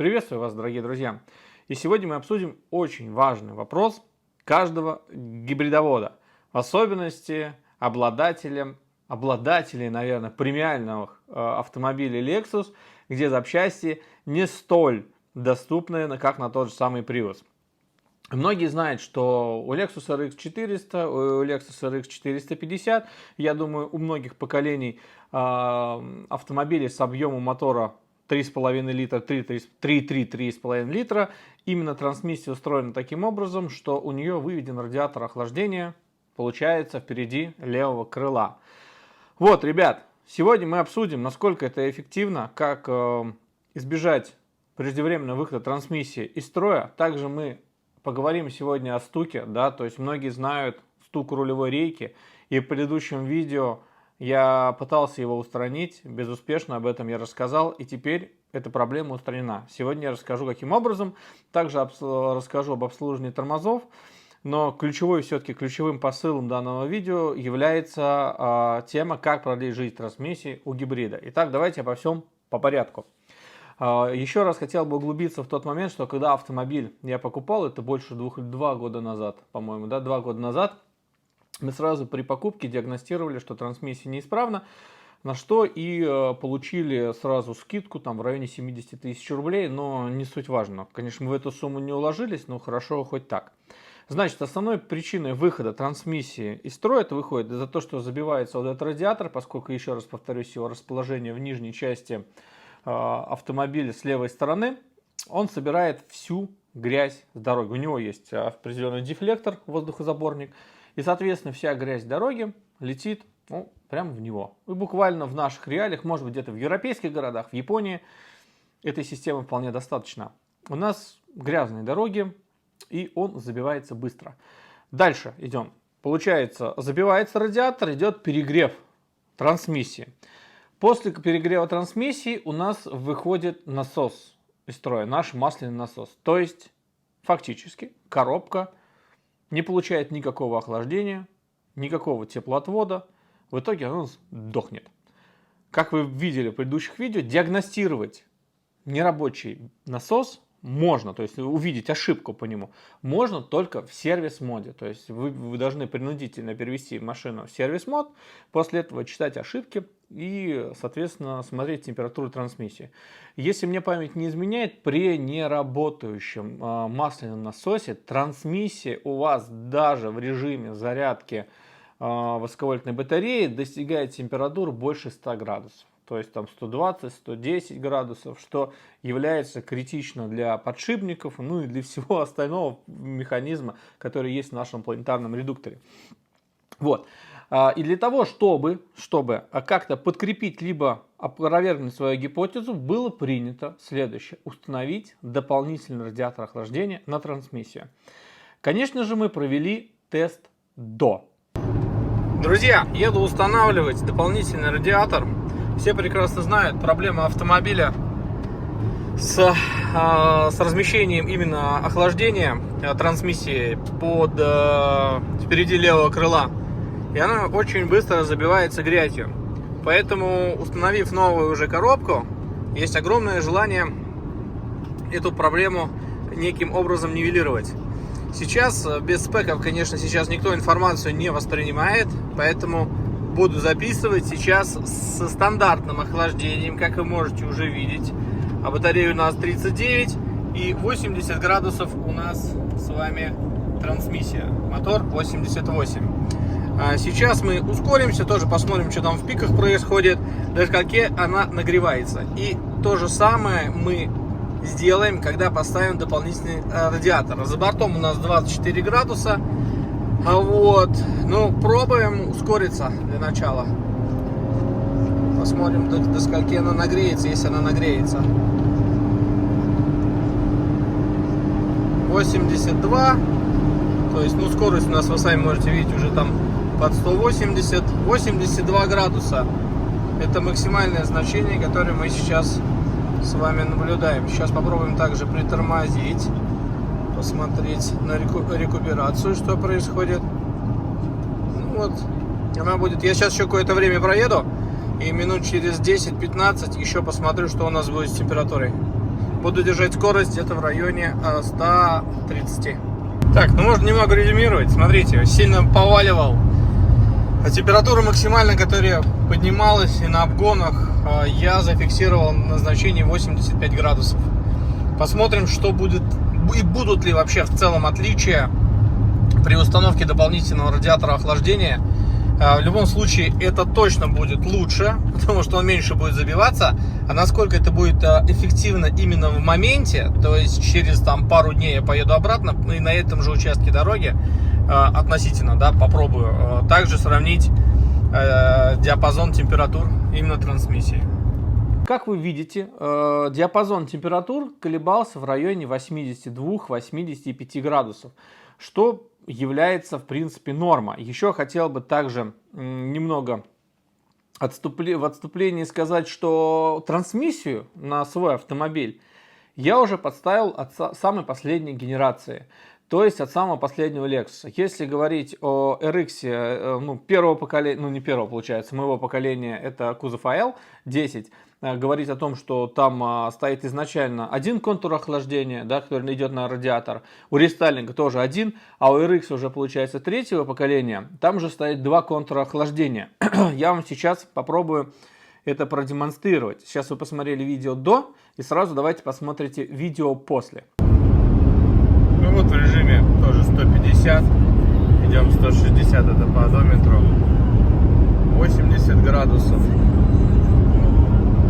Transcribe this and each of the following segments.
Приветствую вас, дорогие друзья! И сегодня мы обсудим очень важный вопрос каждого гибридовода, в особенности обладателей, наверное, премиальных автомобилей Lexus, где запчасти не столь доступны, как на тот же самый Prius. Многие знают, что у Lexus RX 400, у Lexus RX 450, я думаю, у многих поколений автомобилей с объемом мотора 3,5 литра, 3,5 литра, именно трансмиссия устроена таким образом, что у нее выведен радиатор охлаждения, получается, впереди левого крыла. Вот, ребят, сегодня мы обсудим, насколько это эффективно, как избежать преждевременного выхода трансмиссии из строя. Также мы поговорим сегодня о стуке, да, то есть многие знают стук рулевой рейки, и в предыдущем видео я пытался его устранить, безуспешно, об этом я рассказал, и теперь эта проблема устранена. Сегодня я расскажу, каким образом, также расскажу об обслуживании тормозов, но ключевым посылом данного видео является тема, как продлить жизнь трансмиссии у гибрида. Итак, давайте обо всем по порядку. Еще раз хотел бы углубиться в тот момент, что когда автомобиль я покупал, это больше 2 года назад, по-моему, да, 2 года назад, мы сразу при покупке диагностировали, что трансмиссия неисправна, на что и получили сразу скидку там в районе 70 тысяч рублей, но не суть важно. Конечно, мы в эту сумму не уложились, но хорошо хоть так. Значит, основной причиной выхода трансмиссии из строя это выходит из-за того, что забивается вот этот радиатор, поскольку, еще раз повторюсь, его расположение в нижней части автомобиля с левой стороны, он собирает всю грязь с дороги. У него есть определенный дефлектор, воздухозаборник, и, соответственно, вся грязь дороги летит прямо в него. И буквально в наших реалиях, может быть, где-то в европейских городах, в Японии, этой системы вполне достаточно. У нас грязные дороги, и он забивается быстро. Дальше идем. Получается, забивается радиатор, идет перегрев трансмиссии. После перегрева трансмиссии у нас выходит насос из строя, наш масляный насос. То есть, фактически, коробка не получает никакого охлаждения, никакого теплоотвода. В итоге она дохнет. Как вы видели в предыдущих видео, диагностировать нерабочий насос можно, то есть увидеть ошибку по нему, можно только в сервис-моде. То есть вы должны принудительно перевести машину в сервис-мод, после этого читать ошибки и, соответственно, смотреть температуру трансмиссии. Если мне память не изменяет, при неработающем масляном насосе трансмиссия у вас даже в режиме зарядки высоковольтной батареи достигает температуры больше 100 градусов. То есть там 120-110 градусов, что является критично для подшипников, ну и для всего остального механизма, который есть в нашем планетарном редукторе. Вот. И для того, чтобы как-то подкрепить либо опровергнуть свою гипотезу, было принято следующее: установить дополнительный радиатор охлаждения на трансмиссию. Конечно же, мы провели тест до. Друзья, еду устанавливать дополнительный радиатор. Все прекрасно знают проблему автомобиля с размещением именно охлаждения трансмиссии впереди левого крыла. И она очень быстро забивается грязью. Поэтому, установив новую уже коробку, есть огромное желание эту проблему неким образом нивелировать. Сейчас без спеков, конечно, сейчас никто информацию не воспринимает, поэтому буду записывать сейчас со стандартным охлаждением, как вы можете уже видеть. А батарея у нас 39 и 80 градусов у нас с вами трансмиссия. Мотор 88. Сейчас мы ускоримся, тоже посмотрим, что там в пиках происходит. До скольки она нагревается. И то же самое мы сделаем, когда поставим дополнительный радиатор. За бортом у нас 24 градуса. Вот, ну, пробуем ускориться для начала. Посмотрим, до скольки она нагреется, если она нагреется. 82. То есть, ну, скорость у нас, вы сами можете видеть, уже там под 180. 82 градуса. Это максимальное значение, которое мы сейчас с вами наблюдаем. Сейчас попробуем также притормозить. Посмотреть на рекуперацию, что происходит. Ну вот, она будет. Я сейчас еще какое-то время проеду, и минут через 10-15 еще посмотрю, что у нас будет с температурой. Буду держать скорость где-то в районе 130. Так, ну можно немного резюмировать. Смотрите, сильно поваливал. Температура максимальная, которая поднималась, и на обгонах я зафиксировал на значении 85 градусов. Посмотрим, что будет и будут ли вообще в целом отличия при установке дополнительного радиатора охлаждения. В любом случае это точно будет лучше, потому что он меньше будет забиваться. А насколько это будет эффективно именно в моменте, то есть через там пару дней я поеду обратно и на этом же участке дороги относительно, да, попробую также сравнить диапазон температур именно трансмиссии. Как вы видите, диапазон температур колебался в районе 82-85 градусов, что является, в принципе, норма. Еще хотел бы также немного в отступлении сказать, что трансмиссию на свой автомобиль я уже подставил от самой последней генерации. То есть от самого последнего Lexus. Если говорить о RX, ну, первого поколения, ну не первого получается, моего поколения, это кузов AL10, говорить о том, что там стоит изначально один контур охлаждения, да, который идет на радиатор, у рестайлинга тоже один, а у RX уже получается третьего поколения, там же стоит два контура охлаждения. Я вам сейчас попробую это продемонстрировать. Сейчас вы посмотрели видео до, и сразу давайте посмотрите видео после. Ну вот в режиме тоже 150, идем 160, это по одометру, 80 градусов,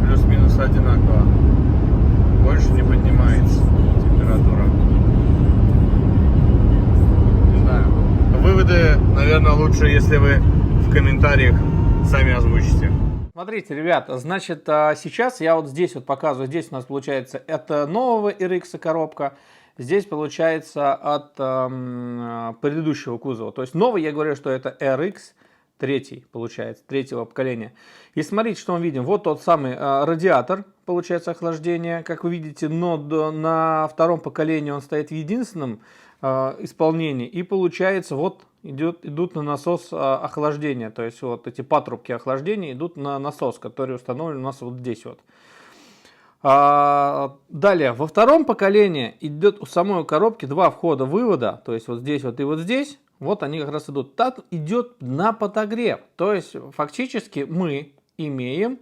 плюс-минус одинаково, больше не поднимается температура. Не знаю, выводы, наверное, лучше, если вы в комментариях сами озвучите. Смотрите, ребят, значит, сейчас я вот здесь вот показываю, здесь у нас получается это нового RX коробка. Здесь получается от предыдущего кузова. То есть новый, я говорю, что это RX 3, получается, третьего поколения. И смотрите, что мы видим. Вот тот самый радиатор, получается, охлаждения, как вы видите, но на втором поколении он стоит в единственном исполнении. И получается, вот идут на насос охлаждения. То есть вот эти патрубки охлаждения идут на насос, который установлен у нас вот здесь вот. Далее, во втором поколении идет у самой коробки два входа-вывода, то есть вот здесь вот и вот здесь, вот они как раз идут. Так идет на подогрев, то есть фактически мы имеем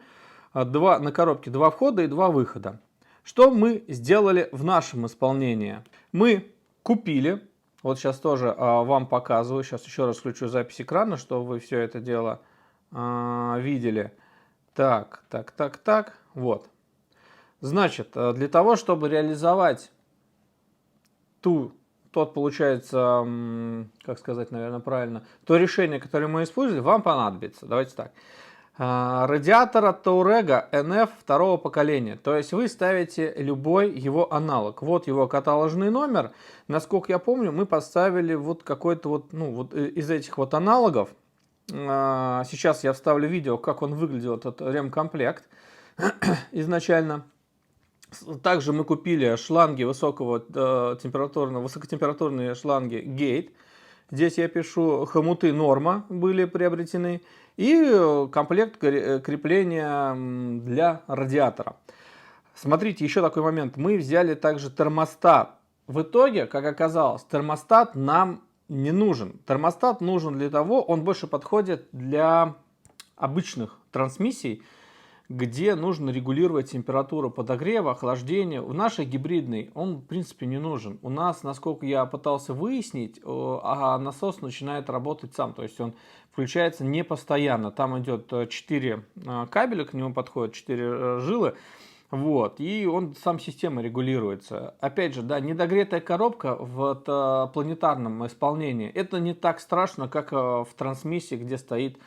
на коробке два входа и два выхода. Что мы сделали в нашем исполнении? Мы купили, вот сейчас тоже вам показываю, сейчас еще раз включу запись экрана, чтобы вы все это дело видели. Так, вот. Значит, для того, чтобы реализовать получается, как сказать, наверное, правильно, то решение, которое мы использовали, вам понадобится. Давайте так. Радиатор от Touareg NF второго поколения. То есть вы ставите любой его аналог. Вот его каталожный номер. Насколько я помню, мы поставили вот какой-то вот, ну, вот из этих вот аналогов. Сейчас я вставлю видео, как он выглядел, этот ремкомплект изначально. Также мы купили шланги высокотемпературные шланги Gate. Здесь я пишу хомуты Norma были приобретены. И комплект крепления для радиатора. Смотрите, еще такой момент. Мы взяли также термостат. В итоге, как оказалось, термостат нам не нужен. Термостат нужен для того, он больше подходит для обычных трансмиссий, где нужно регулировать температуру подогрева, охлаждения. В нашей гибридной он, в принципе, не нужен. У нас, насколько я пытался выяснить, насос начинает работать сам. То есть он включается не постоянно. Там идет 4 кабеля, к нему подходят 4 жилы. Вот, и он сам системой регулируется. Опять же, да, недогретая коробка в планетарном исполнении, это не так страшно, как в трансмиссии, где стоит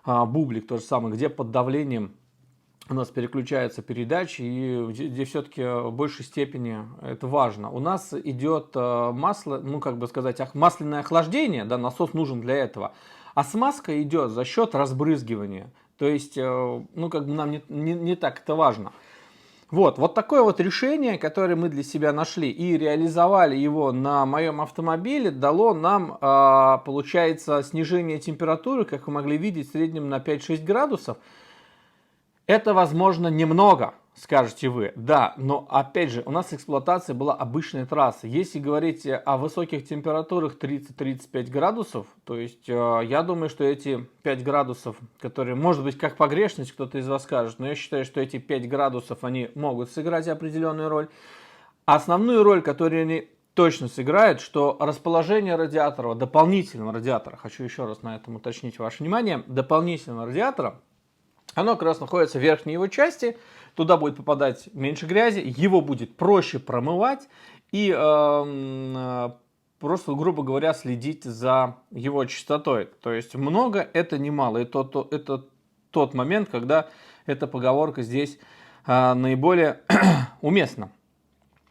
бублик, то же самое, где под давлением у нас переключаются передачи, и где все-таки в большей степени это важно. У нас идет масло, ну как бы сказать, масляное охлаждение, да, насос нужен для этого, а смазка идет за счет разбрызгивания. То есть, ну как бы нам не так это важно. Вот такое вот решение, которое мы для себя нашли и реализовали его на моем автомобиле, дало нам, получается, снижение температуры, как вы могли видеть, в среднем на 5-6 градусов. Это, возможно, немного, скажете вы. Да, но опять же, у нас эксплуатация была обычная трасса. Если говорить о высоких температурах 30-35 градусов, то есть я думаю, что эти 5 градусов, которые, может быть, как погрешность кто-то из вас скажет, но я считаю, что эти 5 градусов, они могут сыграть определенную роль. Основную роль, которую они точно сыграют, что расположение радиатора, дополнительного радиатора, хочу еще раз на этом уточнить ваше внимание, дополнительного радиатора, оно как раз находится в верхней его части, туда будет попадать меньше грязи, его будет проще промывать и просто, грубо говоря, следить за его чистотой. То есть много это немало, и это тот момент, когда эта поговорка здесь наиболее уместна.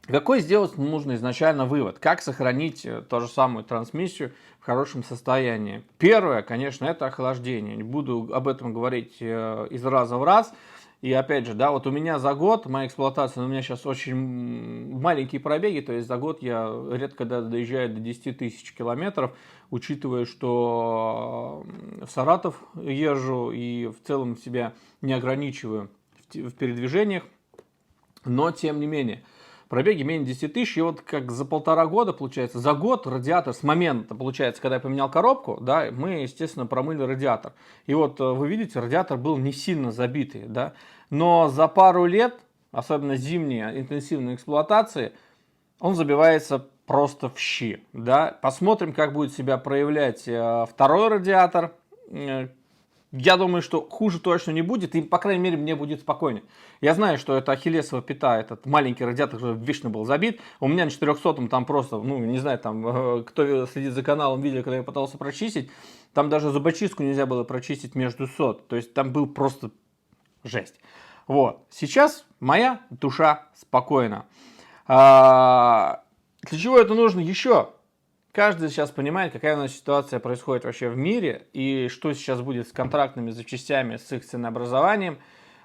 Какой сделать нужно изначально вывод? Как сохранить ту же самую трансмиссию в хорошем состоянии? Первое, конечно, это охлаждение. Не буду об этом говорить из раза в раз. И опять же, да, вот у меня за год, моя эксплуатация, у меня сейчас очень маленькие пробеги, то есть за год я редко доезжаю до 10 тысяч километров, учитывая, что в Саратов езжу и в целом себя не ограничиваю в передвижениях, но тем не менее. Пробеги менее 10 тысяч, и вот как за 1,5 года, получается, за год радиатор, с момента, получается, когда я поменял коробку, да, мы, естественно, промыли радиатор. И вот вы видите, радиатор был не сильно забитый, да, но за пару лет, особенно зимней интенсивной эксплуатации, он забивается просто в щи, да. Посмотрим, как будет себя проявлять второй радиатор. Я думаю, что хуже точно не будет, и, по крайней мере, мне будет спокойнее. Я знаю, что это ахиллесова пята, этот маленький радиатор, который вечно был забит. У меня на 400-м там просто, ну, не знаю, там, кто следит за каналом, видел, когда я пытался прочистить, там даже зубочистку нельзя было прочистить между сот. То есть там был просто жесть. Вот. Сейчас моя душа спокойна. Для чего это нужно еще? Каждый сейчас понимает, какая у нас ситуация происходит вообще в мире и что сейчас будет с контрактными запчастями, с их ценообразованием.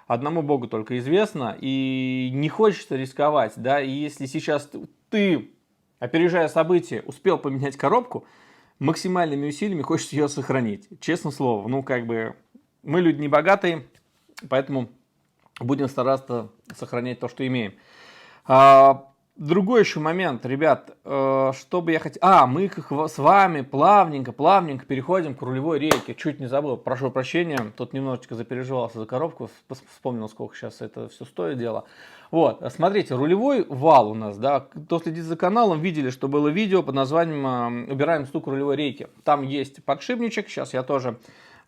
Одному Богу только известно, и не хочется рисковать, да, и если сейчас ты, опережая события, успел поменять коробку, максимальными усилиями хочется ее сохранить, честное слово, ну, как бы, мы люди не богатые, поэтому будем стараться сохранять то, что имеем. Другой еще момент, ребят, что бы я хотел... мы с вами плавненько переходим к рулевой рейке. Чуть не забыл, прошу прощения, тут немножечко запереживался за коробку, вспомнил, сколько сейчас это все стоит дело. Вот, смотрите, рулевой вал у нас, да, кто следит за каналом, видели, что было видео под названием «Убираем стук рулевой рейки». Там есть подшипничек, сейчас я тоже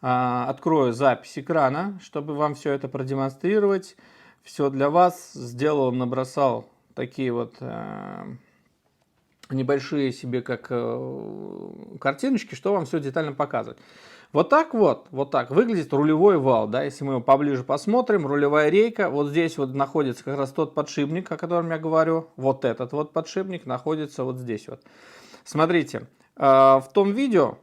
открою запись экрана, чтобы вам все это продемонстрировать. Все для вас сделал, набросал такие вот небольшие себе как картиночки, что вам все детально показывать. Вот так выглядит рулевой вал, да, если мы его поближе посмотрим, рулевая рейка, вот здесь вот находится как раз тот подшипник, о котором я говорю, вот этот вот подшипник находится вот здесь вот. Смотрите, в том видео,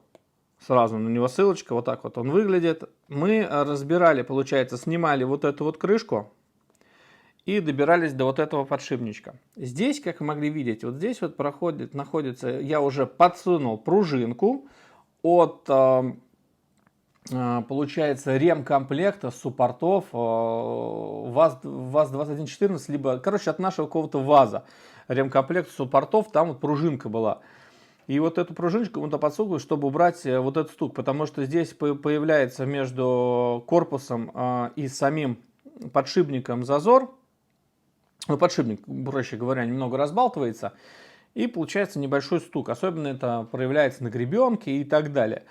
сразу на него ссылочка, вот так вот он выглядит, мы разбирали, получается, снимали вот эту вот крышку, и добирались до вот этого подшипничка. Здесь, как вы могли видеть, вот здесь вот находится, я уже подсунул пружинку от, получается, ремкомплекта суппортов ВАЗ-2114, либо, короче, от нашего какого-то ВАЗа. Ремкомплект суппортов, там вот пружинка была. И вот эту пружиночку мы подсунули, чтобы убрать вот этот стук, потому что здесь появляется между корпусом и самим подшипником зазор. Ну, подшипник, проще говоря, немного разбалтывается, и получается небольшой стук. Особенно это проявляется на гребенке и так далее.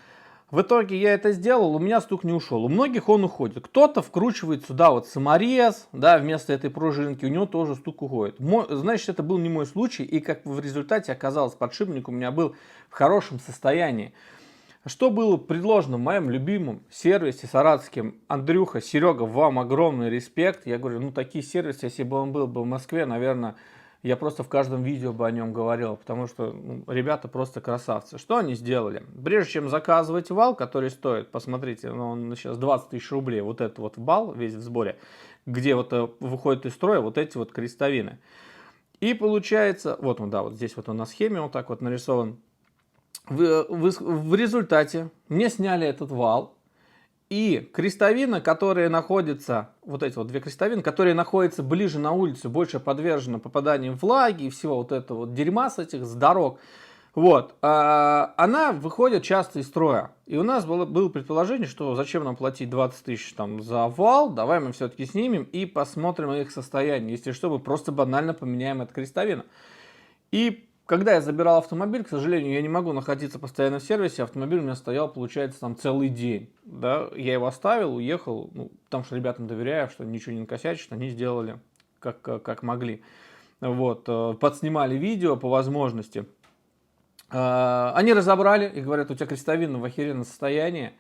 В итоге я это сделал, у меня стук не ушел. У многих он уходит. Кто-то вкручивает сюда вот саморез, да, вместо этой пружинки, у него тоже стук уходит. Значит, это был не мой случай, и как в результате оказалось, подшипник у меня был в хорошем состоянии. Что было предложено в моем любимом сервисе саратовском? Андрюха, Серега, вам огромный респект. Я говорю, ну такие сервисы, если бы он был бы в Москве, наверное, я просто в каждом видео бы о нем говорил, потому что ребята просто красавцы. Что они сделали? Прежде чем заказывать вал, который стоит, посмотрите, он сейчас 20 тысяч рублей, вот этот вот вал весь в сборе, где вот выходит из строя вот эти вот крестовины. И получается, вот он, да, вот здесь вот он на схеме вот так вот нарисован. В результате мне сняли этот вал И крестовина, которые находятся, вот эти вот две крестовины, которые находятся ближе на улице, больше подвержены попаданию влаги и всего вот этого вот дерьма с этих, с дорог, вот, она выходит часто из строя. И у нас было предположение, что зачем нам платить 20 тысяч там за вал, давай мы все-таки снимем и посмотрим их состояние. Если что, мы просто банально поменяем эту крестовину. И когда я забирал автомобиль, к сожалению, я не могу находиться постоянно в сервисе, автомобиль у меня стоял, получается, там целый день. Да? Я его оставил, уехал, ну, потому что ребятам доверяю, что ничего не накосячат, они сделали как могли. Вот, подснимали видео по возможности. Они разобрали и говорят, у тебя крестовина в охеренном состоянии.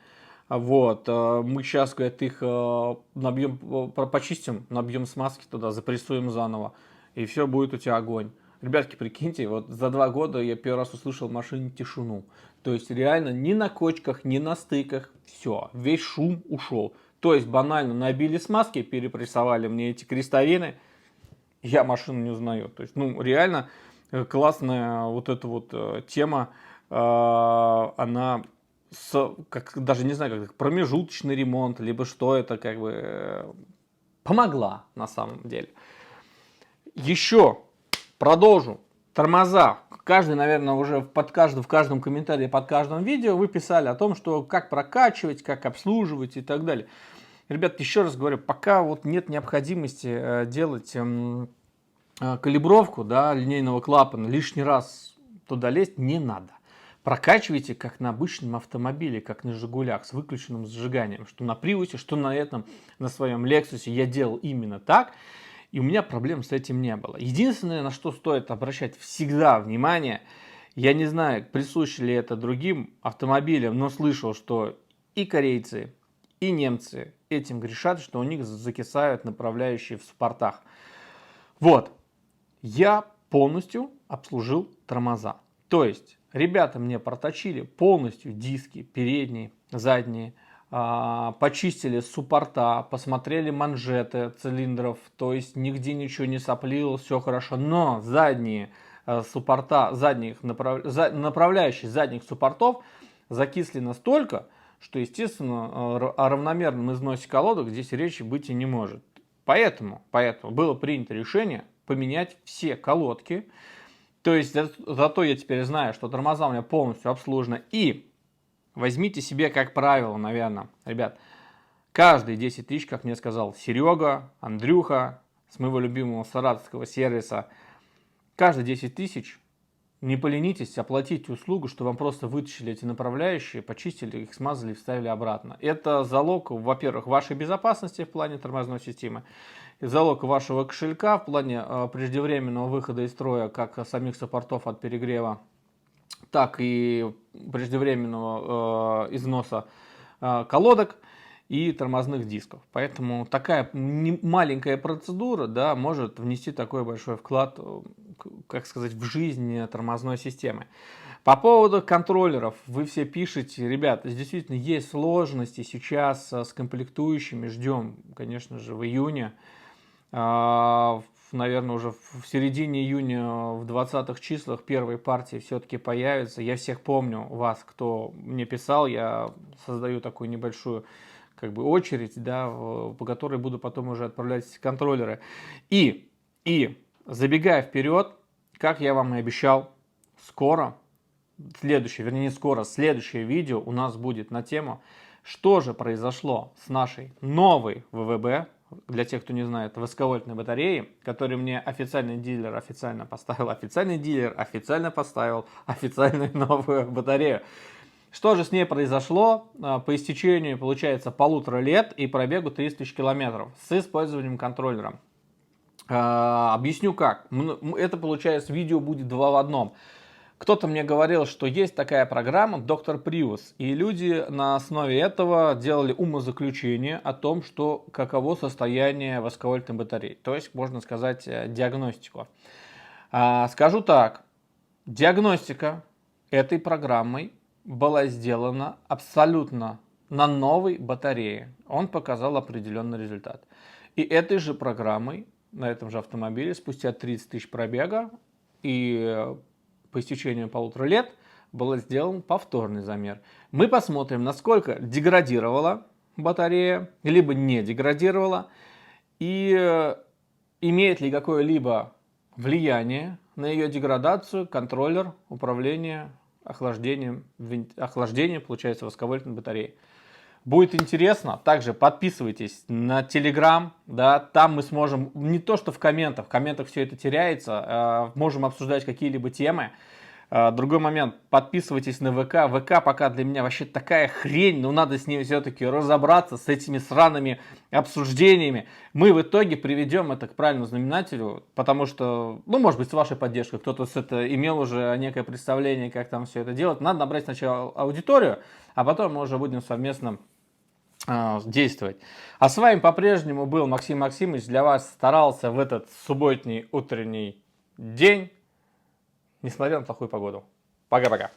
Вот, мы сейчас, говорят, их набьем, почистим, набьем смазки туда, запрессуем заново, и все, будет у тебя огонь. Ребятки, прикиньте, вот за 2 года я первый раз услышал в машине тишину. То есть реально ни на кочках, ни на стыках, все, весь шум ушел. То есть банально набили смазки, перепрессовали мне эти крестовины, я машину не узнаю. То есть, ну, реально классная вот эта вот тема, она как, даже не знаю, как промежуточный ремонт, либо что это, как бы помогла на самом деле. Еще продолжу. Тормоза. Каждый, наверное, уже в каждом комментарии под каждым видео вы писали о том, что как прокачивать, как обслуживать и так далее. Ребят, еще раз говорю, пока вот нет необходимости делать калибровку, да, линейного клапана, лишний раз туда лезть не надо. Прокачивайте как на обычном автомобиле, как на Жигулях с выключенным зажиганием, что на Приусе, что на своем Лексусе я делал именно так, и у меня проблем с этим не было. Единственное, на что стоит обращать всегда внимание, я не знаю, присуще ли это другим автомобилям, но слышал, что и корейцы, и немцы этим грешат, что у них закисают направляющие в спортах. Вот. Я полностью обслужил тормоза. То есть ребята мне проточили полностью диски, передние, задние, почистили суппорта, посмотрели манжеты цилиндров, то есть нигде ничего не соплило, все хорошо. Но задние суппорта, направляющие задних суппортов закисли настолько, что, естественно, о равномерном износе колодок здесь речи быть и не может. Поэтому было принято решение поменять все колодки. То есть зато я теперь знаю, что тормоза у меня полностью обслужены. И возьмите себе как правило, наверное, ребят, каждые 10 тысяч, как мне сказал Серега, Андрюха, с моего любимого саратовского сервиса, каждые 10 тысяч не поленитесь, оплатите услугу, что вам просто вытащили эти направляющие, почистили их, смазали, вставили обратно. Это залог, во-первых, вашей безопасности в плане тормозной системы, залог вашего кошелька в плане преждевременного выхода из строя как самих суппортов от перегрева, так и преждевременного износа колодок и тормозных дисков. Поэтому такая маленькая процедура, да, может внести такой большой вклад, как сказать, в жизнь тормозной системы. По поводу контроллеров, вы все пишете, ребята, действительно есть сложности сейчас с комплектующими, ждем, конечно же, в июне, наверное, уже в середине июня, в 20-х числах первые партии все-таки появятся. Я всех помню, вас, кто мне писал, я создаю такую небольшую как бы очередь, да, по которой буду потом уже отправлять контроллеры. И забегая вперед, как я вам и обещал, следующее видео у нас будет на тему, что же произошло с нашей новой ВВБ, для тех, кто не знает, высоковольтной батареи, которую мне официальный дилер официально поставил официальную новую батарею. Что же с ней произошло по истечению, получается, 1,5 лет и пробегу 30 тысяч километров с использованием контроллера? Объясню как. Это, получается, видео будет 2 в 1. Кто-то мне говорил, что есть такая программа Доктор Prius, и люди на основе этого делали умозаключение о том, что каково состояние высоковольтной батареи. То есть, можно сказать, диагностику. Скажу так, диагностика этой программой была сделана абсолютно на новой батарее. Он показал определенный результат. И этой же программой на этом же автомобиле спустя 30 тысяч пробега и по истечению 1,5 лет был сделан повторный замер. Мы посмотрим, насколько деградировала батарея, либо не деградировала, и имеет ли какое-либо влияние на ее деградацию контроллер управления охлаждением, получается, восковольтной батареи. Будет интересно. Также подписывайтесь на Telegram, да, там мы сможем, не то что в комментах все это теряется, можем обсуждать какие-либо темы. Другой момент, подписывайтесь на ВК. ВК пока для меня вообще такая хрень, но надо с ней все-таки разобраться, с этими сраными обсуждениями. Мы в итоге приведем это к правильному знаменателю, потому что, ну, может быть, с вашей поддержкой, кто-то имел уже некое представление, как там все это делать. Надо набрать сначала аудиторию, а потом мы уже будем совместно действовать. А с вами по-прежнему был Максим Максимович. Для вас старался в этот субботний утренний день, несмотря на плохую погоду. Пока-пока.